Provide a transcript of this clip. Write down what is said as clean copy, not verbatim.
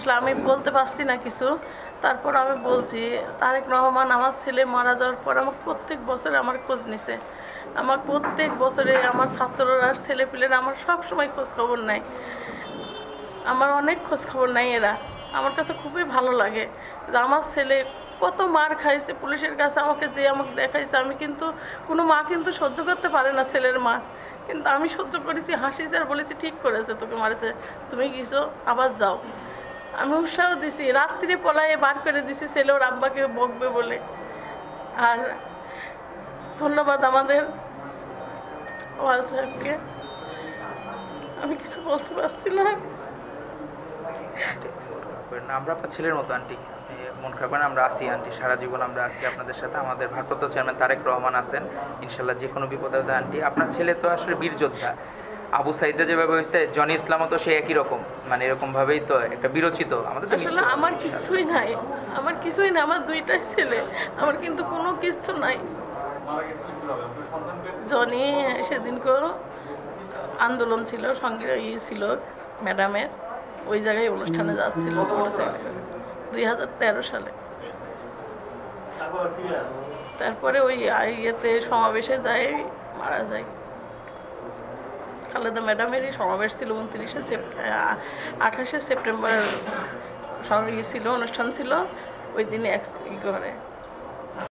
আসলে আমি বলতে পারছি না কিছু, তারপর আমি বলছি তারেক রহমান আমার ছেলে মারা যাওয়ার পর আমার প্রত্যেক বছরে আমার খোঁজ নিছে, আমার প্রত্যেক বছরে আমার ছাত্ররা ছেলেপিলেরা আমার সব সময় খোঁজ খবর নেয়, আমার অনেক খোঁজ খবর নেয় এরা। আমার কাছে খুবই ভালো লাগে যে আমার ছেলে কত মার খাইছে পুলিশের কাছে, আমাকে দেখাইছে। আমি কিন্তু কোনো মা কিন্তু সহ্য করতে পারে না ছেলের মা, কিন্তু আমি সহ্য করেছি, হাসিছি আর বলেছি ঠিক করেছে, তোকে মারেছে, তুমি গেছো আবার যাও। আমি উৎসাহ দিছি, রাত্রিরে পলায়ে বার করে দিছি ছেলে ওর আব্বাকে বকবে বলে। আর ধন্যবাদ আমাদের ওয়াল সাহেবকে, আমি কিছু বলতে পারছি না। আমরা আপনার ছেলের মতো আন্টি, মন খারাপ করেন, আমরা আসি আন্টি, সারা জীবন আমরা আসি আপনাদের সাথে। আমাদের ভারপ্রাপ্ত চেয়ারম্যান তারেক রহমান আছেন, ইনশাল্লাহ যে কোনো বিপদে আন্টি। আপনার ছেলে তো আসলে বীর যোদ্ধা, আবু সাইদরা যেভাবে হয়েছে, জনি ইসলামও তো সে একই রকম, মানে এরকমভাবেই তো একটা বিরচিত। আমাদের আসলে আমার কিছুই নাই, আমার কিছুই না, আমার দুইটাই ছেলে, আমার কিন্তু কোনো কিছু নাই। জনি সেদিনকে আন্দোলন ছিল, সঙ্গে ছিল ম্যাডামের, ওই জায়গায় অনুষ্ঠানে যাচ্ছিল 2013 সালে। তারপরে ওই ইয়েতে সমাবেশে যায় মারা যায়। খালেদা ম্যাডামেরই সমাবেশ ছিল 28শে সেপ্টেম্বর সঙ্গে ছিল, অনুষ্ঠান ছিল, ওই দিনে ঘরে